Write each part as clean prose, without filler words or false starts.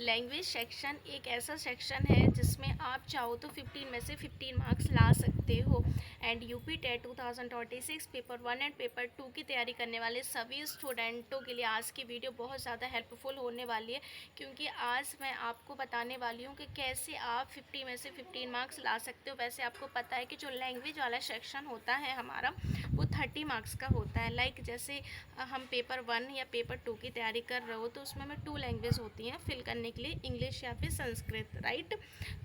Language section एक ऐसा section है जिसमें आप चाहो तो 15 में से 15 मार्क्स ला सकते हो। And UP TET 2026 paper 1 and paper 2 की तैयारी करने वाले सभी स्टूडेंटों के लिए आज की वीडियो बहुत ज़्यादा हेल्पफुल होने वाली है, क्योंकि आज मैं आपको बताने वाली हूँ कि कैसे आप 50 में से 15 मार्क्स ला सकते हो। वैसे आपको पता है कि जो लैंग्वेज वाला सेक्शन होता है हमारा वो 30 मार्क्स का होता है। लाइक जैसे हम पेपर 1 या पेपर 2 की तैयारी कर रहे हो तो उसमें हमें 2 लैंग्वेज होती हैं फिल करने के लिए, इंग्लिश या फिर संस्कृत, राइट।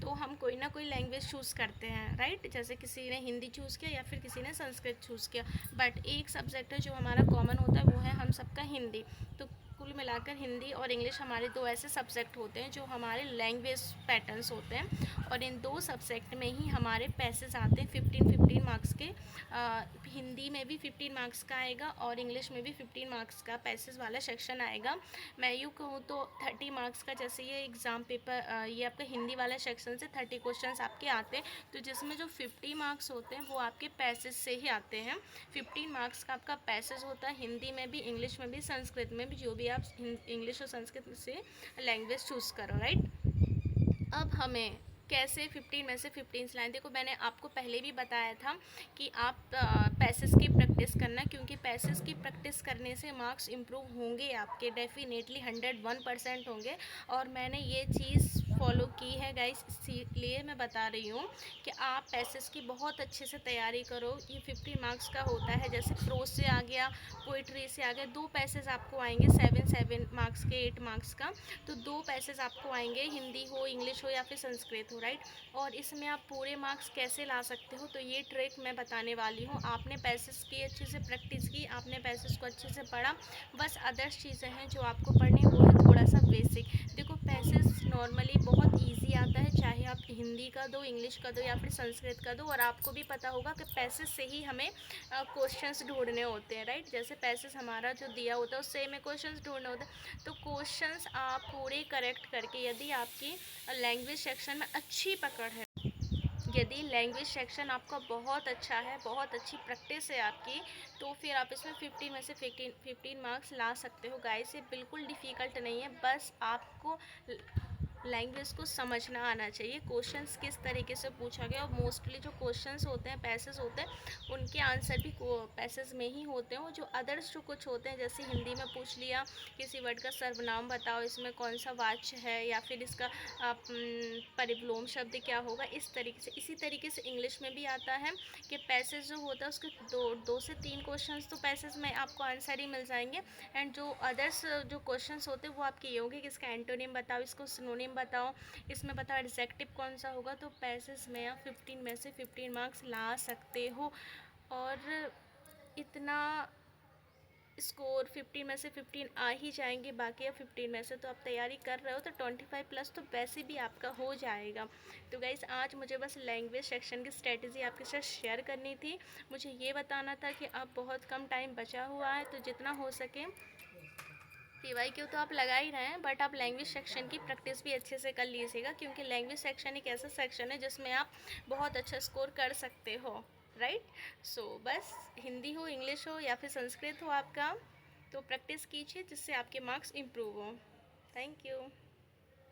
तो हम कोई ना कोई लैंग्वेज चूज़ करते हैं, राइट। जैसे किसी ने हिंदी चूज़ किया या फिर किसी ने संस्कृत चूज़ किया, बट एक सब्जेक्ट है जो हमारा कॉमन होता है, वो है हम सबका हिंदी। तो कुल मिलाकर हिंदी और इंग्लिश हमारे दो ऐसे सब्जेक्ट होते हैं जो हमारे लैंग्वेज पैटर्न्स होते हैं, और इन दो सब्जेक्ट में ही हमारे पैसेज आते हैं 15-15 मार्क्स के। हिंदी में भी 15 मार्क्स का आएगा और इंग्लिश में भी 15 मार्क्स का पैसेज वाला सेक्शन आएगा। मैं यूँ कहूँ तो 30 मार्क्स का, जैसे ये एग्ज़ाम पेपर, ये आपका हिंदी वाला सेक्शन से 30 क्वेश्चंस आपके आते हैं, तो जिसमें जो 50 मार्क्स होते हैं वो आपके पैसेज से ही आते हैं। 15 मार्क्स का आपका पैसेज होता है, हिंदी में भी, इंग्लिश में भी, संस्कृत में भी, जो भी आप इंग्लिश और संस्कृत से लैंग्वेज चूज़ करो, राइट। अब हमें कैसे 15 में से 15 लाइन, देखो मैंने आपको पहले भी बताया था कि आप पैसेज की प्रैक्टिस करना, क्योंकि पैसेज की प्रैक्टिस करने से मार्क्स इम्प्रूव होंगे आपके, डेफिनेटली 101% होंगे। और मैंने ये चीज़ फॉलो की है गाइस, इसीलिए मैं बता रही हूँ कि आप पैसेज की बहुत अच्छे से तैयारी करो। ये 50 मार्क्स का होता है, जैसे प्रोज से आ गया, पोइट्री से आ गया, 2 पैसेज आपको आएंगे 7 मार्क्स के, 8 मार्क्स का। तो 2 पैसेज आपको आएंगे, हिंदी हो, इंग्लिश हो या फिर संस्कृत हो, राइट। और इसमें आप पूरे मार्क्स कैसे ला सकते हो, तो ये ट्रिक मैं बताने वाली हूँ। आपने पैसेज की अच्छे से प्रैक्टिस की, आपने पैसेज को अच्छे से पढ़ा, बस अदर्स चीज़ें हैं जो आपको पढ़नी, वो है थोड़ा सा बेसिक। देखो पैसेज नॉर्मली बहुत ईजी आता है, चाहे आप हिंदी का दो, इंग्लिश का दो या फिर संस्कृत का दो। और आपको भी पता होगा कि पैसेज से ही हमें क्वेश्चंस ढूंढने होते हैं, राइट। जैसे पैसेज हमारा जो दिया होता है उससे हमें क्वेश्चंस ढूंढने होते हैं। तो क्वेश्चंस आप पूरे करेक्ट करके, यदि आपकी लैंग्वेज सेक्शन में अच्छी पकड़ है, यदि लैंग्वेज सेक्शन आपका बहुत अच्छा है, बहुत अच्छी प्रैक्टिस है आपकी, तो फिर आप इसमें 50 में से 15 मार्क्स ला सकते हो गाइस। ये बिल्कुल डिफ़िकल्ट नहीं है, बस आपको लैंग्वेज को समझना आना चाहिए, क्वेश्चंस किस तरीके से पूछा गया। और मोस्टली जो क्वेश्चंस होते हैं, पैसेज होते हैं, उनके आंसर भी पैसेज में ही होते हैं। वो जो अदर्स जो कुछ होते हैं, जैसे हिंदी में पूछ लिया किसी वर्ड का सर्वनाम बताओ, इसमें कौन सा वाच्य है, या फिर इसका परिविलोम शब्द क्या होगा, इस तरीके से। इसी तरीके से इंग्लिश में भी आता है कि पैसेज जो होता है उसके दो से तीन क्वेश्चंस तो पैसेज में आपको आंसर ही मिल जाएंगे। एंड जो अदर्स जो क्वेश्चंस होते हैं वो आपके ये होंगे कि इसका एंटोनिम बताओ, इसको सिनोनिम बताओ, इसमें बताओ एडजेक्टिव कौन सा होगा। तो पैसेज में आप 15 में से 15 मार्क्स ला सकते हो। और इतना स्कोर 15 में से 15 आ ही जाएंगे, बाकी अब 15 में से तो आप तैयारी कर रहे हो तो 25 प्लस तो वैसे भी आपका हो जाएगा। तो गाइज़ आज मुझे बस लैंग्वेज सेक्शन की स्ट्रेटजी आपके साथ शेयर करनी थी। मुझे ये बताना था कि अब बहुत कम टाइम बचा हुआ है, तो जितना हो सके पीवाईक्यू तो आप लगा ही रहे हैं, बट आप लैंग्वेज सेक्शन की प्रैक्टिस भी अच्छे से कर लीजिएगा, क्योंकि लैंग्वेज सेक्शन एक ऐसा सेक्शन है जिसमें आप बहुत अच्छा स्कोर कर सकते हो, राइट। सो बस हिंदी हो, इंग्लिश हो या फिर संस्कृत हो आपका, तो प्रैक्टिस कीजिए जिससे आपके मार्क्स इम्प्रूव हों। Thank you.